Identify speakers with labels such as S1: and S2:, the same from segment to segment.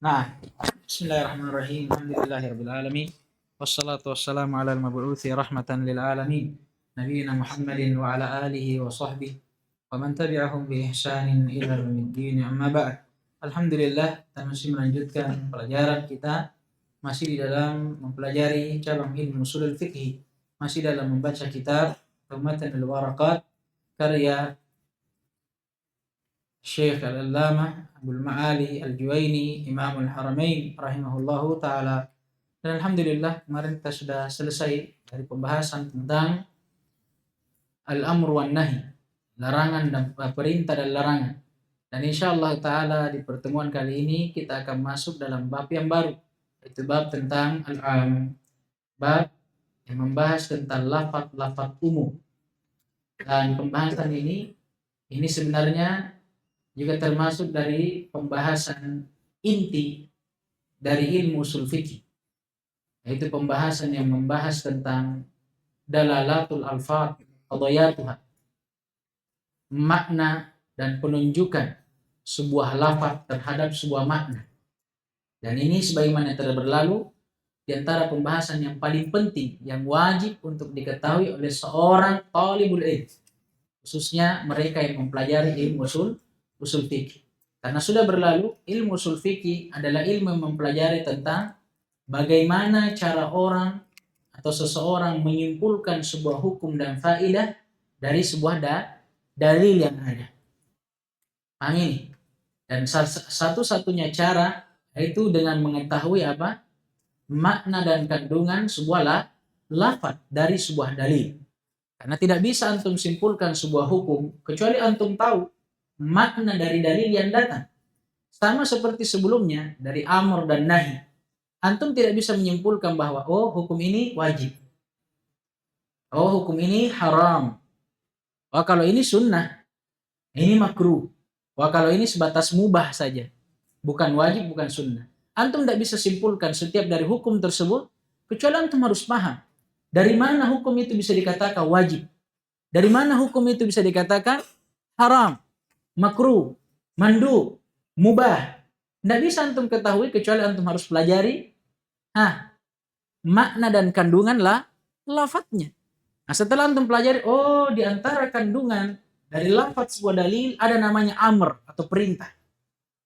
S1: Nah, bismillahirrahmanirrahim. Alhamdulillahirabbil alamin. Wassalatu wassalamu ala al-mab'uutsi rahmatan lil alamin. Nabiyyina Muhammadin wa ala alihi wa sahbihi wa man tabi'ahum bi ihsanin ila yaumiddin. Amma ba'd. Alhamdulillah, kita masih melanjutkan pelajaran kita masih di dalam mempelajari cabang ilmu ushul fiqh, masih dalam membaca kitab Matan al-Waraqat karya Syekh Al-Allamah Abdul Ma'ali Al-Juwaini Imamul Haramain rahimahullahu ta'ala. Dan alhamdulillah kemarin kita sudah selesai dari pembahasan tentang al-amru wan nahi, larangan dan perintah dan larangan. Dan insyaallah ta'ala di pertemuan kali ini kita akan masuk dalam bab yang baru, yaitu bab tentang al-am, bab yang membahas tentang lafaz-lafaz umum. Dan pembahasan ini sebenarnya juga termasuk dari pembahasan inti dari ilmu ushul fikih, yaitu pembahasan yang membahas tentang dalalatul alfaz, qadayatuha, makna dan penunjukan sebuah lafaz terhadap sebuah makna. Dan ini sebagaimana telah berlalu, di antara pembahasan yang paling penting yang wajib untuk diketahui oleh seorang talibul ilm, khususnya mereka yang mempelajari ilmu usul fikih. Karena sudah berlalu, ilmu usul fikih adalah ilmu yang mempelajari tentang bagaimana cara orang atau seseorang menyimpulkan sebuah hukum dan faedah dari sebuah dalil yang ada. Paham ini? Dan satu-satunya cara yaitu dengan mengetahui apa? Makna dan kandungan sebuah lafaz dari sebuah dalil. Karena tidak bisa antum simpulkan sebuah hukum kecuali antum tahu makna dari dalil yang datang. Sama seperti sebelumnya dari amr dan nahi. Antum tidak bisa menyimpulkan bahwa hukum ini wajib. Hukum ini haram. Kalau ini sunnah, ini makruh. Kalau ini sebatas mubah saja. Bukan wajib, bukan sunnah. Antum tidak bisa simpulkan setiap dari hukum tersebut kecuali antum harus paham dari mana hukum itu bisa dikatakan wajib. Dari mana hukum itu bisa dikatakan haram, makruh, mandu, mubah. Tidak bisa antum ketahui kecuali antum harus pelajari makna dan kandungan lafadznya. Nah, setelah antum pelajari, di antara kandungan dari lafadz sebuah dalil ada namanya amr atau perintah.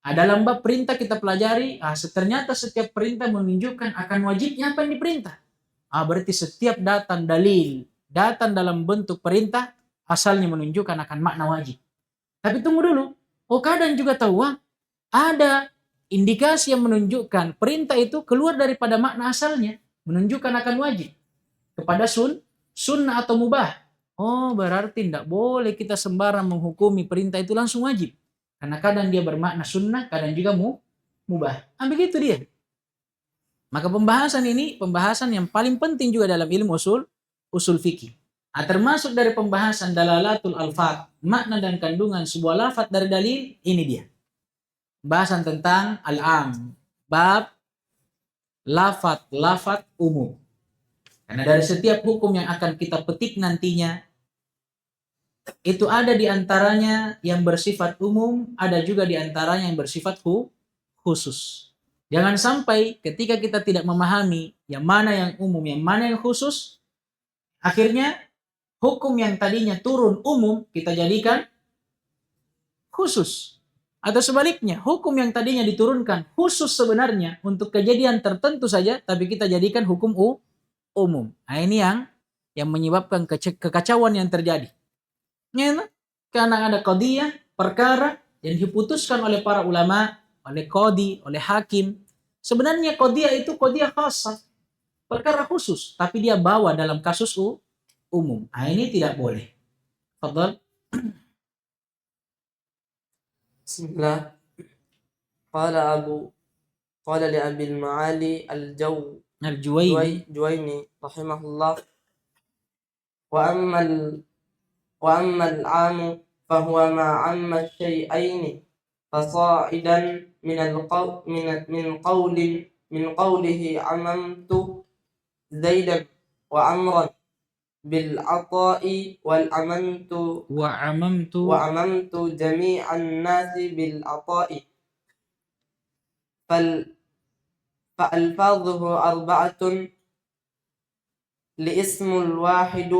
S1: Dalam bab perintah kita pelajari, ternyata setiap perintah menunjukkan akan wajibnya apa yang diperintah. Berarti setiap datang dalil, datang dalam bentuk perintah, asalnya menunjukkan akan makna wajib. Tapi tunggu dulu. Kadang juga tahu ada indikasi yang menunjukkan perintah itu keluar daripada makna asalnya, menunjukkan akan wajib kepada sunnah atau mubah. Berarti tidak boleh kita sembarang menghukumi perintah itu langsung wajib. Karena kadang dia bermakna sunnah, kadang juga mubah. Begitu dia. Maka pembahasan ini pembahasan yang paling penting juga dalam ilmu usul fikih. Termasuk dari pembahasan dalalatul alfaz, makna dan kandungan sebuah lafaz dari dalil, ini dia. Bahasan tentang al-am, bab lafaz umum. Karena dari setiap hukum yang akan kita petik nantinya, itu ada di antaranya yang bersifat umum, ada juga di antaranya yang bersifat khusus. Jangan sampai ketika kita tidak memahami yang mana yang umum, yang mana yang khusus, akhirnya hukum yang tadinya turun umum kita jadikan khusus. Atau sebaliknya, hukum yang tadinya diturunkan khusus sebenarnya untuk kejadian tertentu saja, tapi kita jadikan hukum umum. Ini yang menyebabkan kekacauan yang terjadi. Karena ada qadiyah, perkara yang diputuskan oleh para ulama, oleh qadi, oleh hakim. Sebenarnya qadiyah itu qadiyah khasah, perkara khusus, tapi dia bawa dalam kasus umum. Ini tidak boleh. Fadhal.
S2: Bismillah. Qala li Abil Ma'ali Al-Juwaini rahimahullah, wa amma al-'amu fahuwa ma 'amma syai'aini fasa'idan min qawlihi 'amamtu Zaidan wa Amran bil 'ata'i wa amamtu jami'an nasi bil 'ata'i فألفاظه أربعة الاسم الواحد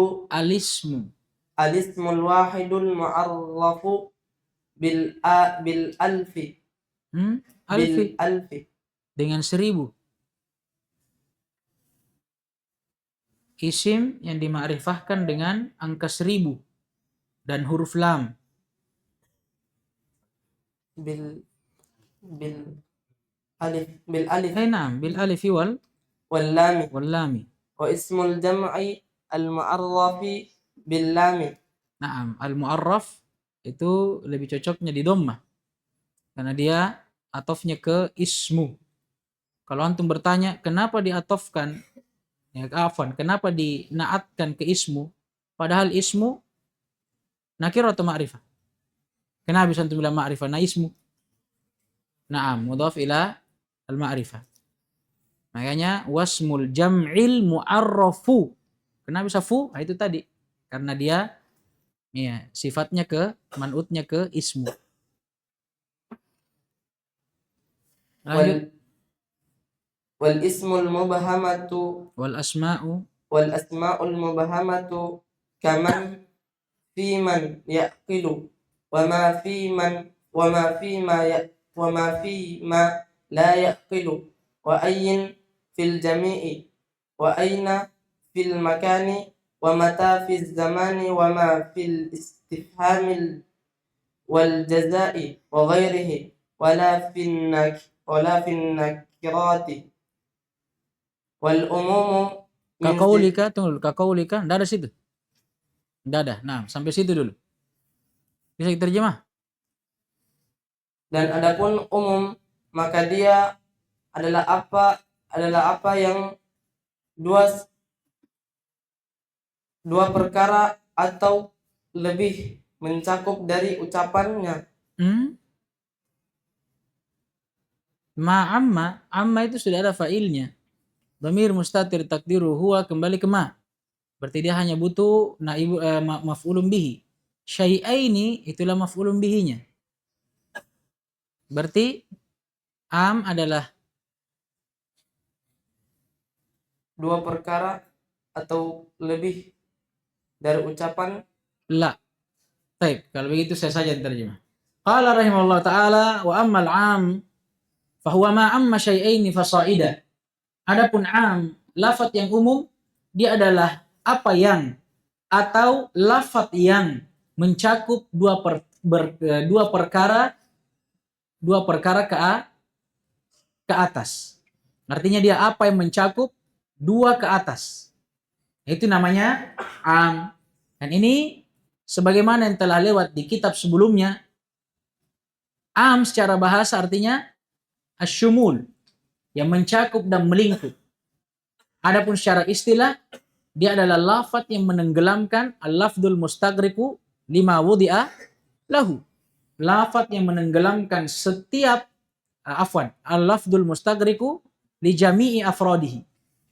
S2: المعرف بالألف
S1: Alfi dengan 1000. Isim yang dimakrifahkan dengan angka 1000 dan huruf lam.
S2: بالألف
S1: Naam, bil alifi wal
S2: واللام
S1: lami.
S2: واسم الجمع المعرف باللام.
S1: Naam, al-mu'arraf itu lebih cocoknya di dhammah karena dia atofnya ke ismu. Kalau antum bertanya kenapa diatofkan, kenapa dinaatkan ke ismu, padahal ismu nakirah atau ma'rifah? Kenapa bisa antum bilang ma'rifah? Nah ismu. Naam, mudhaf ila al-ma'rifah. Makanya wasmul jam'il mu'arrafu. Kenapa bisa fu? Nah, itu tadi. Karena dia sifatnya ke man'utnya ke ismu. Lanjut.
S2: والاسم المبهمة والأسماء المبهمة كمن في من يأكل وما فيما لا يأكل وأين في الجميع وأين في المكان ومتى في الزمان وما في الاستفهام والجزاء وغيره ولا في النكرات والأموم
S1: Kakaulika, tunggu dulu. Kakaulika, enggak ada situ. Enggak ada. Nah, sampai situ dulu. Bisa diterjemah?
S2: Dan adapun umum, maka dia adalah apa yang dua perkara atau lebih mencakup dari ucapannya.
S1: Amma itu sudah ada fa'ilnya. Dhamir mustatir takdiru huwa kembali ke ma. Berarti dia hanya butuh maf'ulun bihi. Syai'aini itulah maf'ulun bihinya. Berarti adalah
S2: dua perkara atau lebih dari ucapan.
S1: La. Baik, kalau begitu saya saja terjemah. Qala rahimahullah ta'ala wa ammal 'am fa huwa ma amma syai'aini fasa'ida. Adapun lafaz yang umum, dia adalah apa yang atau lafaz yang mencakup dua perkara ke atas. Artinya dia apa yang mencakup dua ke atas. Itu namanya am. Dan ini sebagaimana yang telah lewat di kitab sebelumnya, am secara bahasa artinya asyumul, yang mencakup dan melingkup. Adapun secara istilah, dia adalah lafaz yang menenggelamkan al-lafdul mustaghriqu lima wudi'a lahu. Lafaz yang menenggelamkan setiap al-lafdul mustaghriqu li jami'i afrodihi.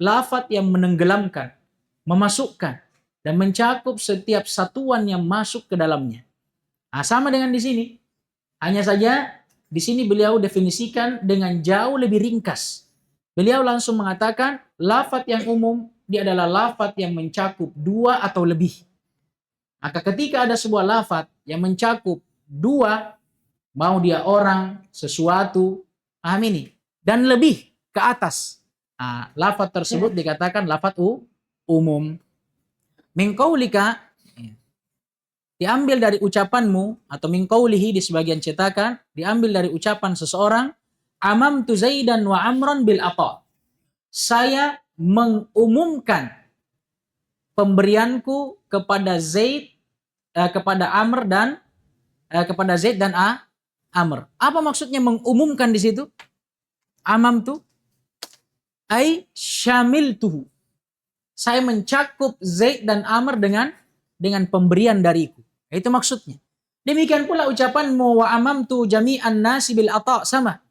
S1: Lafaz yang menenggelamkan, memasukkan dan mencakup setiap satuan yang masuk ke dalamnya. Nah, sama dengan di sini. Hanya saja di sini beliau definisikan dengan jauh lebih ringkas. Beliau langsung mengatakan lafaz yang umum dia adalah lafaz yang mencakup dua atau lebih. Maka ketika ada sebuah lafaz yang mencakup dua, mau dia orang, sesuatu, paham ini, dan lebih ke atas, nah, lafaz tersebut dikatakan lafaz umum. Min qaulika, diambil dari ucapanmu, atau min qaulihi di sebagian cetakan diambil dari ucapan seseorang, amamtu Zaidan wa Amran bil ata. Saya mengumumkan pemberianku kepada kepada Amr dan kepada Zaid dan Amr. Apa maksudnya mengumumkan di situ? Amamtu ai syamiltuhu. Saya mencakup Zaid dan Amr dengan pemberian dariku. Itu maksudnya. Demikian pula ucapanmu wa amamtu jami'an nasi bil ata, sama.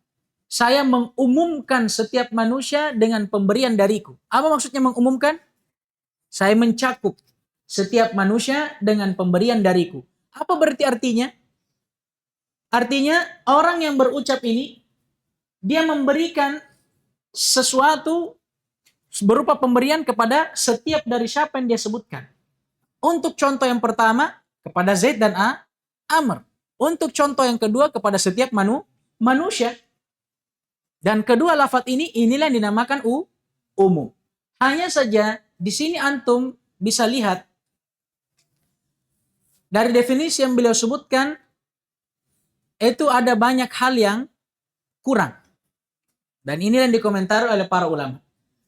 S1: Saya mengumumkan setiap manusia dengan pemberian dariku. Apa maksudnya mengumumkan? Saya mencakup setiap manusia dengan pemberian dariku. Apa berarti artinya? Artinya orang yang berucap ini dia memberikan sesuatu berupa pemberian kepada setiap dari siapa yang dia sebutkan. Untuk contoh yang pertama, kepada Zaid dan Amr. Untuk contoh yang kedua, kepada setiap manusia. Dan kedua lafaz inilah yang dinamakan umum. Hanya saja di sini antum bisa lihat dari definisi yang beliau sebutkan itu ada banyak hal yang kurang. Dan inilah yang dikomentari oleh para ulama.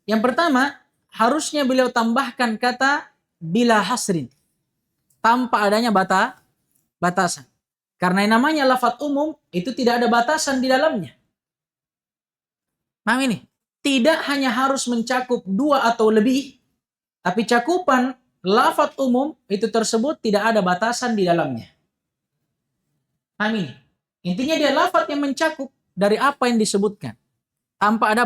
S1: Yang pertama, harusnya beliau tambahkan kata bila hasrin, tanpa adanya batasan. Karena yang namanya lafaz umum itu tidak ada batasan di dalamnya. Paham ini? Tidak hanya harus mencakup 2 atau lebih, tapi cakupan lafaz umum itu tersebut tidak ada batasan di dalamnya. Paham ini? Intinya dia lafaz yang mencakup dari apa yang disebutkan, tanpa ada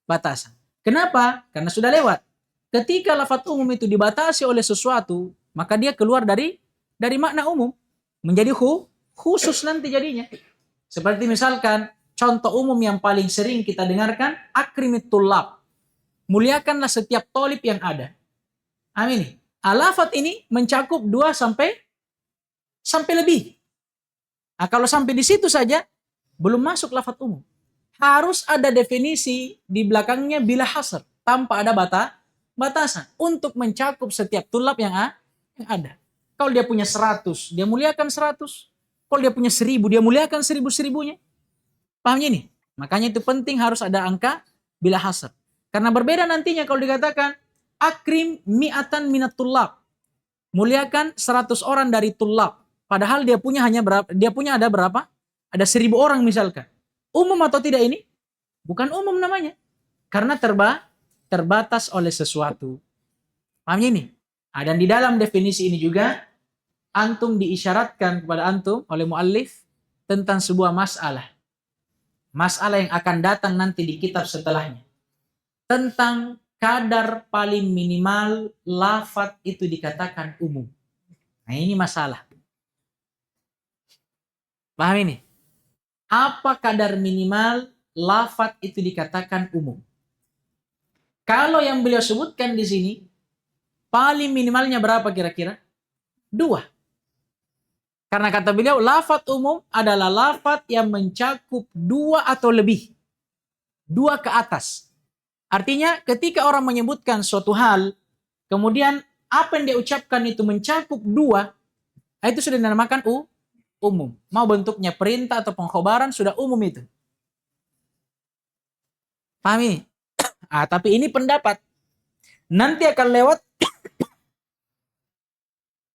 S1: batasan. Kenapa? Karena sudah lewat. Ketika lafaz umum itu dibatasi oleh sesuatu, maka dia keluar dari makna umum, menjadi khusus nanti jadinya. Seperti misalkan contoh umum yang paling sering kita dengarkan, akrimit tullab. Muliakanlah setiap tolib yang ada. Amin. Lafaz ini mencakup 2 sampai lebih. Nah, kalau sampai di situ saja belum masuk lafaz umum. Harus ada definisi di belakangnya bila hasr, tanpa ada batasan untuk mencakup setiap tulab yang ada. Kalau dia punya 100, dia muliakan 100. Kalau dia punya 1000, dia muliakan 1000-1000-nya. Paham ini? Makanya itu penting harus ada angka bila hasr. Karena berbeda nantinya kalau dikatakan akrim mi'atan minat tulab. Muliakan 100 orang dari tulab. Padahal dia punya hanya berapa? Dia punya ada berapa? Ada 1000 orang misalkan. Umum atau tidak ini? Bukan umum namanya. Karena terbatas oleh sesuatu. Paham ini? Dan di dalam definisi ini juga antum diisyaratkan kepada antum oleh muallif tentang sebuah masalah. Masalah yang akan datang nanti di kitab setelahnya. Tentang kadar paling minimal lafaz itu dikatakan umum. Nah, ini masalah. Paham ini? Apa kadar minimal lafaz itu dikatakan umum? Kalau yang beliau sebutkan di sini, paling minimalnya berapa kira-kira? 2. Karena kata beliau, lafaz umum adalah lafaz yang mencakup 2 atau lebih. 2 ke atas. Artinya ketika orang menyebutkan suatu hal, kemudian apa yang dia ucapkan itu mencakup 2, itu sudah dinamakan umum. Mau bentuknya perintah atau pengkhabaran, sudah umum itu. Paham ini? Tapi ini pendapat. Nanti akan lewat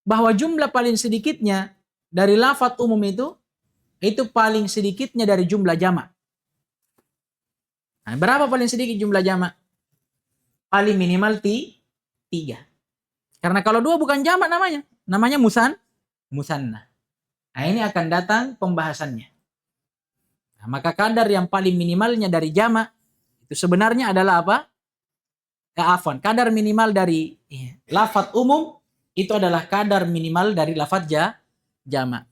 S1: bahwa jumlah paling sedikitnya dari lafaz umum itu paling sedikitnya dari jumlah jamak. Nah, berapa paling sedikit jumlah jamak? Paling minimal 3. Karena kalau 2 bukan jamak namanya musanna. Nah, ini akan datang pembahasannya. Nah, maka kadar yang paling minimalnya dari jamak itu sebenarnya adalah apa? Kadar minimal dari lafaz umum itu adalah kadar minimal dari lafaz jamak.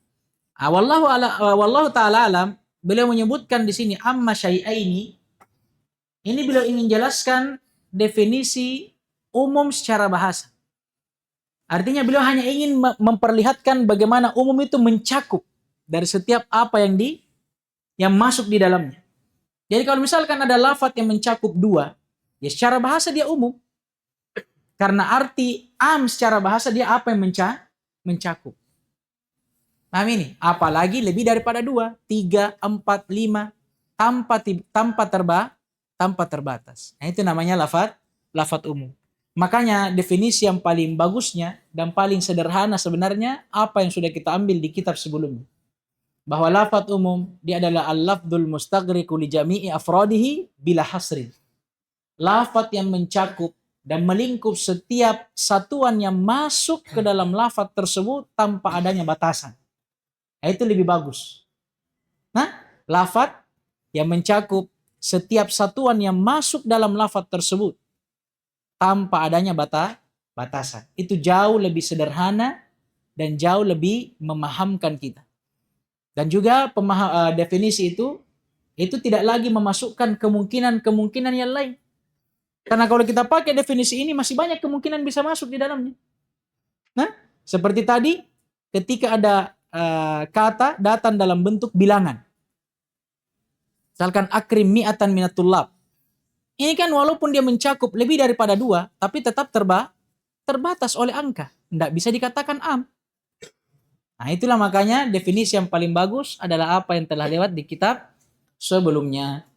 S1: Wallahu taala alam, beliau menyebutkan di sini amma syai'aini. Ini beliau ingin jelaskan definisi umum secara bahasa. Artinya beliau hanya ingin memperlihatkan bagaimana umum itu mencakup dari setiap apa yang masuk di dalamnya. Jadi kalau misalkan ada lafaz yang mencakup 2, ya secara bahasa dia umum. Karena arti am secara bahasa dia apa yang mencakup. Paham ini? Apalagi lebih daripada 2, 3, 4, 5 tanpa terbatas. Nah, itu namanya lafaz umum. Makanya definisi yang paling bagusnya dan paling sederhana sebenarnya apa yang sudah kita ambil di kitab sebelumnya. Bahwa lafaz umum dia adalah al-lafdzul mustaghriqu li jami'i afradihi bila hasrin. Lafaz yang mencakup dan melingkup setiap satuan yang masuk ke dalam lafaz tersebut tanpa adanya batasan. Nah, itu lebih bagus. Nah, lafaz yang mencakup setiap satuan yang masuk dalam lafaz tersebut tanpa adanya batasan. Itu jauh lebih sederhana dan jauh lebih memahamkan kita. Dan juga definisi itu itu tidak lagi memasukkan kemungkinan-kemungkinan yang lain. Karena kalau kita pakai definisi ini masih banyak kemungkinan bisa masuk di dalamnya. Nah, seperti tadi ketika ada kata datang dalam bentuk bilangan. Misalkan akrim mi'atan minatulab. Ini kan walaupun dia mencakup lebih daripada 2, tapi tetap terbatas oleh angka. Tidak bisa dikatakan am. Nah, itulah makanya definisi yang paling bagus adalah apa yang telah lewat di kitab sebelumnya.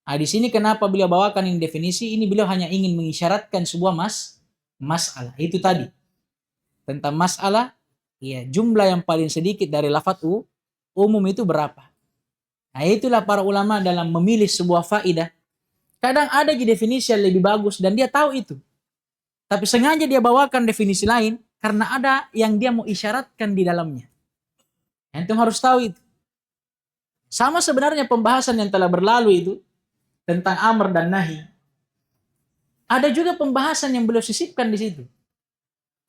S1: Nah, di sini kenapa beliau bawakan ini definisi? Ini beliau hanya ingin mengisyaratkan sebuah masalah. Itu tadi. Tentang masalah, ya, jumlah yang paling sedikit dari lafaz umum itu berapa. Nah, itulah para ulama dalam memilih sebuah faidah. Kadang ada definisi yang lebih bagus dan dia tahu itu. Tapi sengaja dia bawakan definisi lain karena ada yang dia mau isyaratkan di dalamnya. Antum harus tahu itu. Sama sebenarnya pembahasan yang telah berlalu itu tentang amr dan nahi. Ada juga pembahasan yang beliau sisipkan di situ.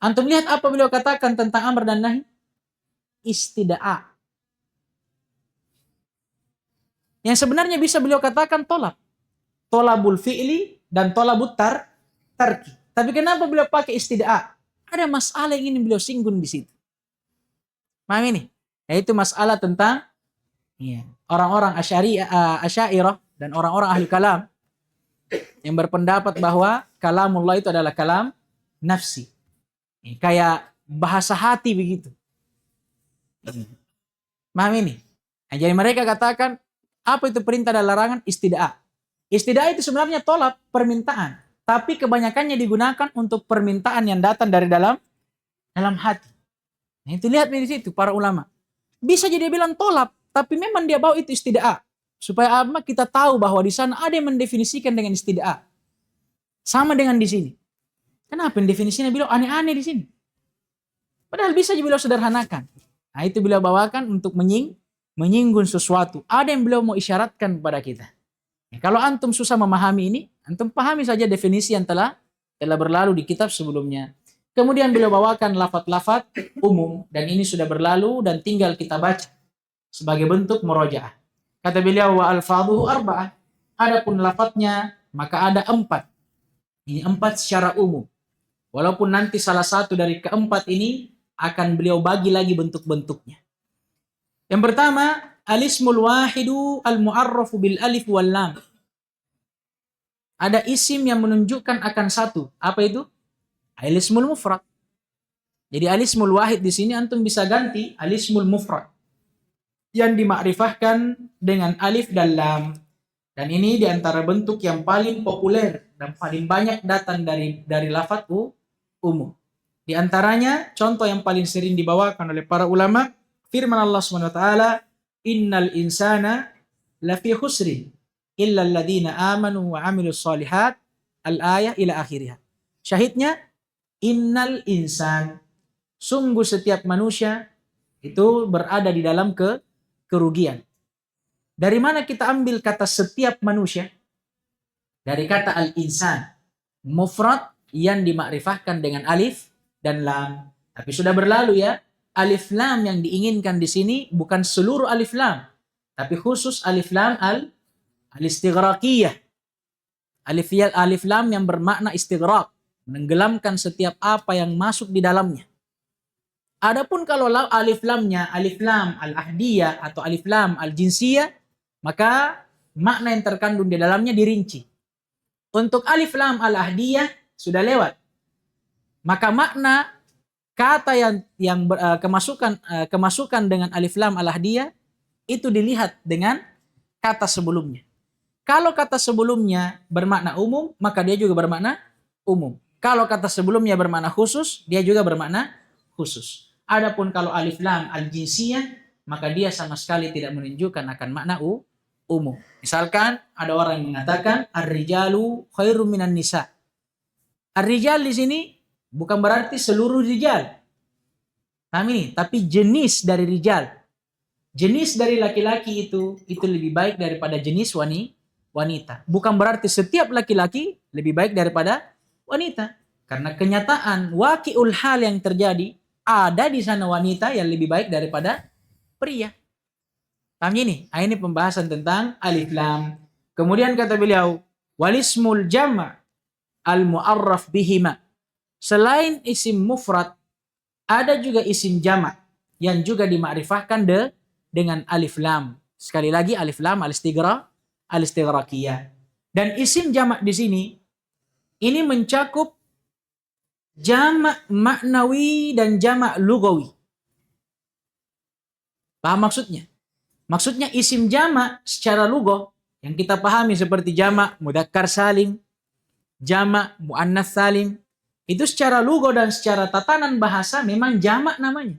S1: Antum lihat apa beliau katakan tentang amr dan nahi? Istida'a. Yang sebenarnya bisa beliau katakan tolak. Tolabul fi'li dan tolabut tarki. Tapi kenapa beliau pakai istida'a? Ada masalah yang ingin beliau singgung di situ. Paham ini? Yaitu masalah tentang orang-orang Asy'ariyah dan orang-orang ahli kalam yang berpendapat bahwa kalamullah itu adalah kalam nafsi. Kayak bahasa hati begitu. Paham ini? Nah, jadi mereka katakan apa itu perintah dan larangan? Istida'a. Istida'a itu sebenarnya tolak permintaan, tapi kebanyakannya digunakan untuk permintaan yang datang dari dalam hati. Nah, itu lihat di situ para ulama. Bisa jadi bilang tolak, tapi memang dia bawa itu istida'a. Supaya kita tahu bahwa di sana ada yang mendefinisikan dengan istida'a. Sama dengan di sini. Kenapa definisinya beliau aneh-aneh di sini? Padahal bisa beliau sederhanakan. Nah, itu beliau bawakan untuk menyinggung sesuatu. Ada yang beliau mau isyaratkan kepada kita. Kalau antum susah memahami ini, antum pahami saja definisi yang telah berlalu di kitab sebelumnya. Kemudian beliau bawakan lafaz-lafaz umum dan ini sudah berlalu dan tinggal kita baca sebagai bentuk murojaah. Kata beliau wa alfadhuhu arba'ah. Adapun lafaznya maka ada 4. Ini 4 secara umum. Walaupun nanti salah satu dari keempat ini akan beliau bagi lagi bentuk-bentuknya. Yang pertama, alismul wahidu al-mu'arrafu bil alif wal lam. Ada isim yang menunjukkan akan satu. Apa itu? Alismul mufrad. Jadi alismul wahid di sini antum bisa ganti alismul mufrad yang dimakrifahkan dengan alif dan lam. Dan ini diantara bentuk yang paling populer dan paling banyak datang dari lafaz umum. Di antaranya contoh yang paling sering dibawakan oleh para ulama firman Allah Subhanahu wa taala, innal insana lafi khusrin illa alladhina amanu wa amilus solihat, al-ayah ila akhirnya. Syahidnya, innal insan, sungguh setiap manusia itu berada di dalam kerugian. Dari mana kita ambil kata setiap manusia? Dari kata al-insan, mufrad yang dimakrifahkan dengan alif dan lam. Tapi sudah berlalu ya, alif lam yang diinginkan di sini bukan seluruh alif lam, tapi khusus alif lam al-istighraqiyah. Alif lam yang bermakna istighraq, menenggelamkan setiap apa yang masuk di dalamnya. Adapun kalau alif lamnya alif lam al-ahdiyah atau alif lam al-jinsiyah, maka makna yang terkandung di dalamnya dirinci. Untuk alif lam al-ahdiyah sudah lewat. Maka makna kata yang kemasukan dengan alif lam al-ahdiyah itu dilihat dengan kata sebelumnya. Kalau kata sebelumnya bermakna umum, maka dia juga bermakna umum. Kalau kata sebelumnya bermakna khusus, dia juga bermakna khusus. Adapun kalau alif lam al-jinsiyah, maka dia sama sekali tidak menunjukkan akan makna umum. Misalkan ada orang yang mengatakan ar-rijalu khairum minan nisa. Ar-rijal di sini bukan berarti seluruh rijal. Kami, tapi jenis dari rijal. Jenis dari laki-laki itu lebih baik daripada jenis wanita. Bukan berarti setiap laki-laki lebih baik daripada wanita. Karena kenyataan waqi'ul hal yang terjadi, ada di sana wanita yang lebih baik daripada pria. Paham ini? Ini pembahasan tentang alif lam. Kemudian kata beliau, walismul jama' al-mu'arraf bihima. Selain isim mufrad, ada juga isim jama' yang juga dimakrifahkan dengan alif lam. Sekali lagi alif lam al-istighraqiyah. Dan isim jama' di sini ini mencakup jama' maknawi dan jama' lugawi. Paham maksudnya? Maksudnya isim jama' secara lugah yang kita pahami seperti jama' mudzakkar salim, jama' muannats salim, itu secara lugah dan secara tatanan bahasa memang jama' namanya.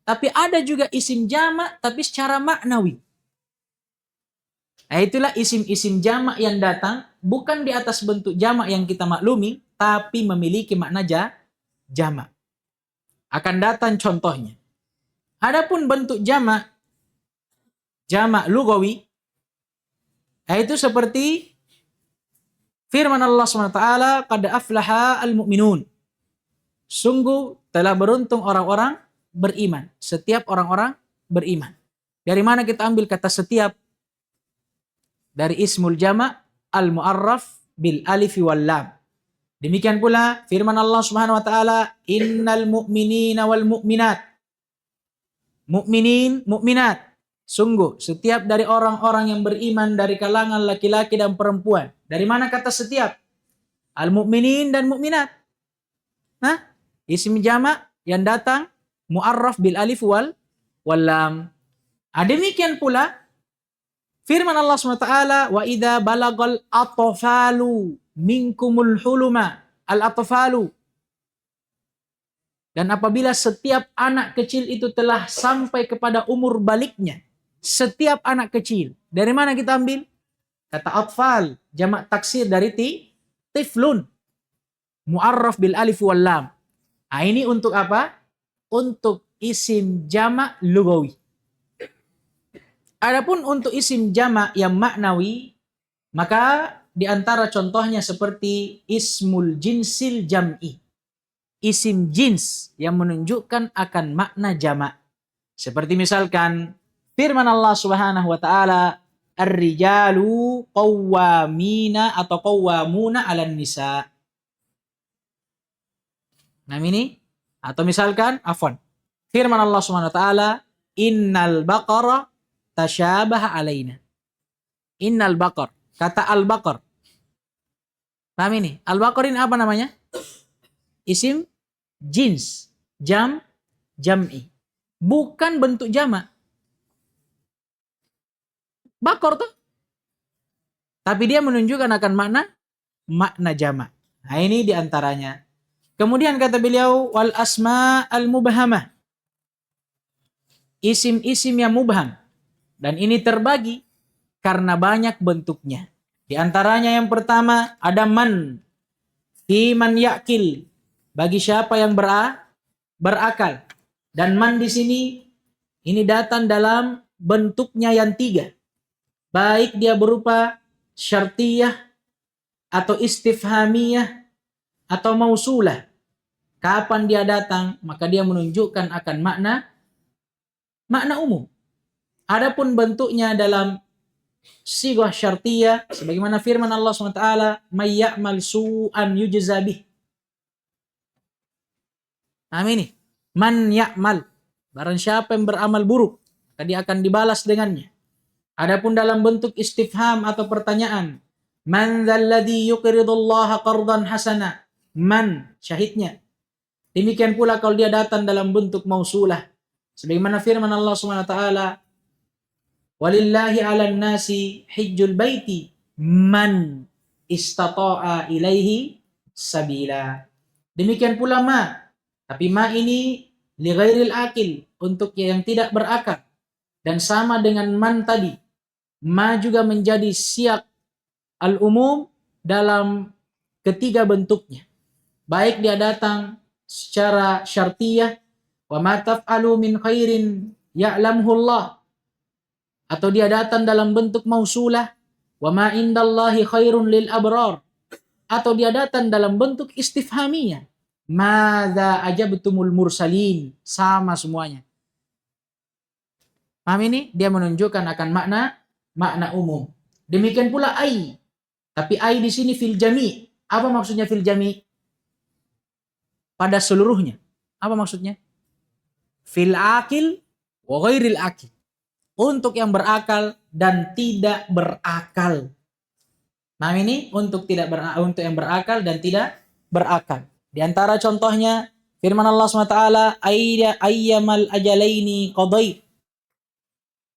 S1: Tapi ada juga isim jama' tapi secara maknawi. Nah, itulah isim-isim jama' yang datang bukan di atas bentuk jama' yang kita maklumi, tapi memiliki makna jama'. Akan datang contohnya. Adapun bentuk jama' lugawi, yaitu seperti firman Allah SWT, qad aflaha al-mu'minun. Sungguh telah beruntung orang-orang beriman. Setiap orang-orang beriman. Dari mana kita ambil kata setiap? Dari ismul jama' al-mu'arraf bil alif wal lam. Demikian pula firman Allah Subhanahu wa taala, innal mu'minina wal mu'minat. Mukminin, mukminat. Sungguh setiap dari orang-orang yang beriman dari kalangan laki-laki dan perempuan. Dari mana kata setiap? Al-mu'minin dan mukminat. Nah, isim jama' yang datang mu'arraf bil alif wal lam. Demikian pula firman Allah SWT, wa idza balagal atfalu minkumul huluma, al-atfalu. Dan apabila setiap anak kecil itu telah sampai kepada umur baliknya, setiap anak kecil, dari mana kita ambil? Kata atfal, jamak taksir dari tiflun, mu'arraf bil alif wal lam. Ini untuk apa? Untuk isim jamak lugawi. Adapun untuk isim jamak yang maknawi, maka di antara contohnya seperti ismul jinsil jam'i. Isim jins yang menunjukkan akan makna jamak. Seperti misalkan firman Allah Subhanahu wa taala, ar-rijalu qawwamina atau qawwamuna 'alan nisa. Nah ini, atau misalkan firman Allah Subhanahu wa taala, innal baqara tasyabaha alaina. Innal baqar, kata al-baqar. Paham ini? Al-baqar ini apa namanya? Isim jins, jam'i. Bukan bentuk jamak. Bakor tuh. Tapi dia menunjukkan akan makna jamak. Nah ini diantaranya. Kemudian kata beliau, wal asma al mubhamah. Isim-isim yang mubham. Dan ini terbagi karena banyak bentuknya. Di antaranya yang pertama ada man. Fi man ya'kil. Bagi siapa yang berakal. Dan man di sini ini datang dalam bentuknya yang 3. Baik dia berupa syartiyah atau istifhamiyah atau mausulah. Kapan dia datang, maka dia menunjukkan akan makna umum. Adapun bentuknya dalam sighah syartiyah sebagaimana firman Allah SWT, may ya'mal su'an yujza bih. Ini man ya'mal, barang siapa yang beramal buruk, maka dia akan dibalas dengannya. Adapun dalam bentuk istifham atau pertanyaan, man dzalladzi yuqridullaha qardan hasana, man syahidnya. Demikian pula kalau dia datang dalam bentuk mausulah, sebagaimana firman Allah Subhanahu wa taala, walillahi 'alan nasi hajjul baiti man istata'a ilaihi sabila. Demikian pula ma. Tapi ma ini li ghairil akil, untuk yang tidak berakal. Dan sama dengan man tadi. Ma juga menjadi siyak al-umum dalam ketiga bentuknya. Baik dia datang secara syartiyah, wa ma taf'alu min khairin ya'lamhu Allah. Atau dia datang dalam bentuk mausulah, wa ma indallahi khairun lil abrar. Atau dia datang dalam bentuk istifhamiyah, madza ajabtumul mursalin. Sama semuanya. Paham ini? Dia menunjukkan akan makna umum. Demikian pula ai. Tapi ai di sini fil jami. Apa maksudnya fil jami? Pada seluruhnya. Apa maksudnya? Fil akil wa ghairil akil. Untuk yang berakal dan tidak berakal. Nah ini untuk yang berakal dan tidak berakal. Di antara contohnya firman Allah SWT, ayyamal ajalaini qadait.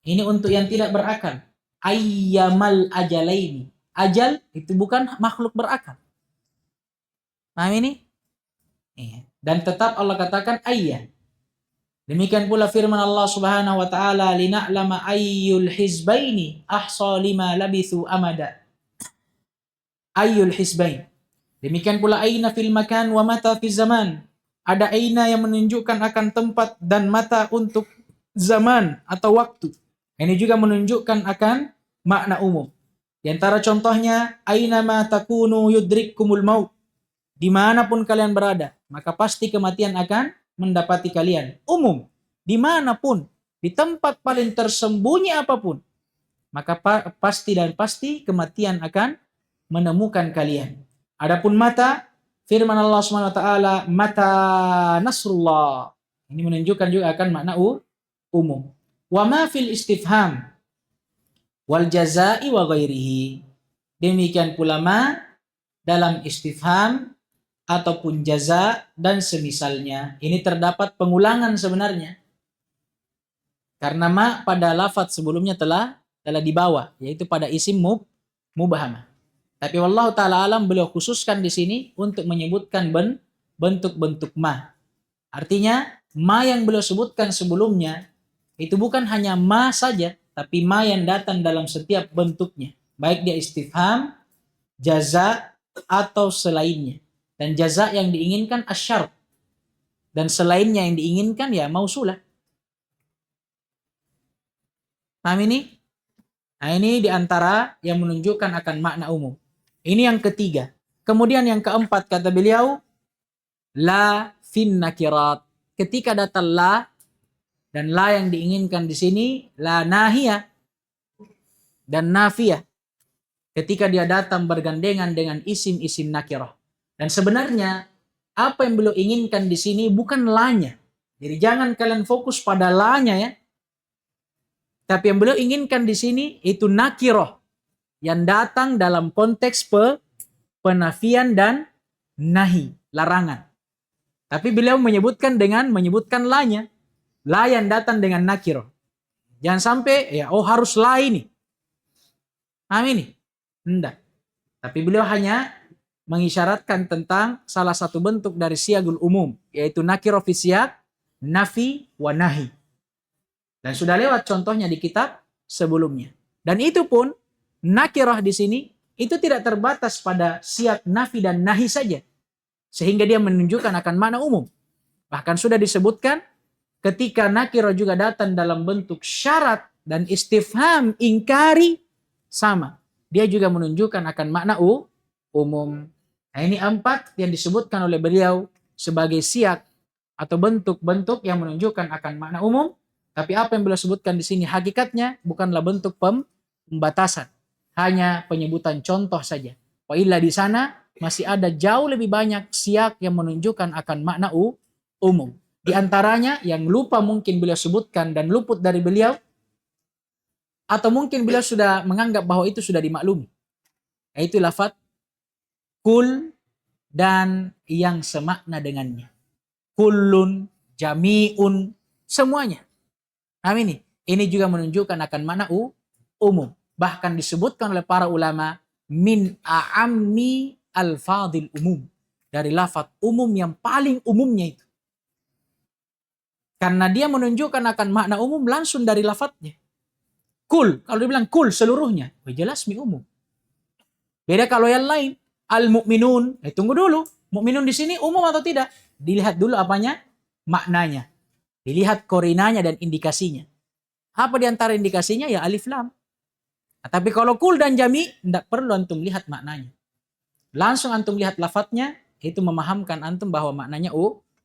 S1: Ini untuk yang tidak berakal. Ayyamal ajalaini. Ajal itu bukan makhluk berakal. Paham ini? Dan tetap Allah katakan ayya. Demikian pula firman Allah Subhanahu wa taala, lina'lama ayyul hizbaini ahsa lima labithu amada. Ayyul hizbain. Demikian pula aina fil makan wa mata fil zaman. Ada aina yang menunjukkan akan tempat dan mata untuk zaman atau waktu. Ini juga menunjukkan akan makna umum. Di antara contohnya, aina ma takunu yudrikkumul maut. Dimanapun kalian berada, maka pasti kematian akan mendapati kalian. Umum, dimanapun, di tempat paling tersembunyi apapun, maka pasti kematian akan menemukan kalian. Adapun mata, firman Allah SWT, mata nasrullah. Ini menunjukkan juga akan makna umum. Wa ma fil istifham wal jazai wa ghairihi. Demikian pula ma dalam istifham ataupun jaza dan semisalnya. Ini terdapat pengulangan sebenarnya. Karena ma pada lafaz sebelumnya telah dibawa, yaitu pada isim mubhamah. Tapi wallahu taala alam, beliau khususkan di sini untuk menyebutkan bentuk-bentuk ma. Artinya ma yang beliau sebutkan sebelumnya itu bukan hanya ma saja, tapi ma yang datang dalam setiap bentuknya, baik dia istifham, jaza atau selainnya. Dan jaza yang diinginkan asyart, dan selainnya yang diinginkan ya mausulah. Paham ini? Nah ini diantara yang menunjukkan akan makna umum. Ini yang ketiga. Kemudian yang keempat kata beliau, la fin nakirat. Ketika datang la, dan la yang diinginkan di sini la nahiyah dan nafiyah. Ketika dia datang bergandengan dengan isim-isim nakirah. Dan sebenarnya apa yang beliau inginkan di sini bukan la-nya. Jadi jangan kalian fokus pada la-nya ya. Tapi yang beliau inginkan di sini itu nakirah yang datang dalam konteks penafian dan nahi, larangan. Tapi beliau menyebutkan la-nya. La yang datang dengan nakirah. Jangan sampai ya harus la ini. Paham ini? Enggak. Tapi beliau hanya mengisyaratkan tentang salah satu bentuk dari siyagul umum, yaitu nakirah fi siyaq nafi wa nahi. Dan sudah lewat contohnya di kitab sebelumnya. Dan itu pun nakirah di sini itu tidak terbatas pada siyaq nafi dan nahi saja. Sehingga dia menunjukkan akan makna umum. Bahkan sudah disebutkan ketika nakirah juga datang dalam bentuk syarat dan istifham ingkari sama. Dia juga menunjukkan akan makna umum. Nah ini 4 yang disebutkan oleh beliau sebagai siyaq atau bentuk-bentuk yang menunjukkan akan makna umum. Tapi apa yang beliau sebutkan di sini hakikatnya bukanlah bentuk pembatasan. Hanya penyebutan contoh saja. Wa illa di sana masih ada jauh lebih banyak siyaq yang menunjukkan akan makna umum. Di antaranya yang lupa mungkin beliau sebutkan dan luput dari beliau, atau mungkin beliau sudah menganggap bahwa itu sudah dimaklumi, yaitu lafaz kul dan yang semakna dengannya. Kullun, jami'un, semuanya. Nah ini juga menunjukkan akan makna umum. Bahkan disebutkan oleh para ulama min a'ammi al-fadil umum. Dari lafaz umum yang paling umumnya itu. Karena dia menunjukkan akan makna umum langsung dari lafadznya. Kul, kalau dia bilang kul seluruhnya, jelas mi umum. Beda kalau yang lain, al-mu'minun, tunggu dulu, mukminun di sini umum atau tidak? Dilihat dulu apanya? Maknanya. Dilihat korinanya dan indikasinya. Apa di antara indikasinya? Ya alif lam. Nah, tapi kalau kul dan jami, tidak perlu antum lihat maknanya. Langsung antum lihat lafadznya, itu memahamkan antum bahwa maknanya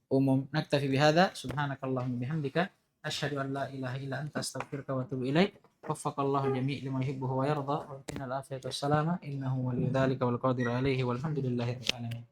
S1: umum. Naktafi bihadza, subhanakallahumma bihamdika Asyhadu an la ilaha illa anta astaghfiruka wa atubu ilaik. Waffaqallahu jami' lima yuhibbu wa yarda wa qina al-afiyata wassalama innahu waliyyu dzalika wal qadiru alaihi walhamdulillahi rabbil alamin.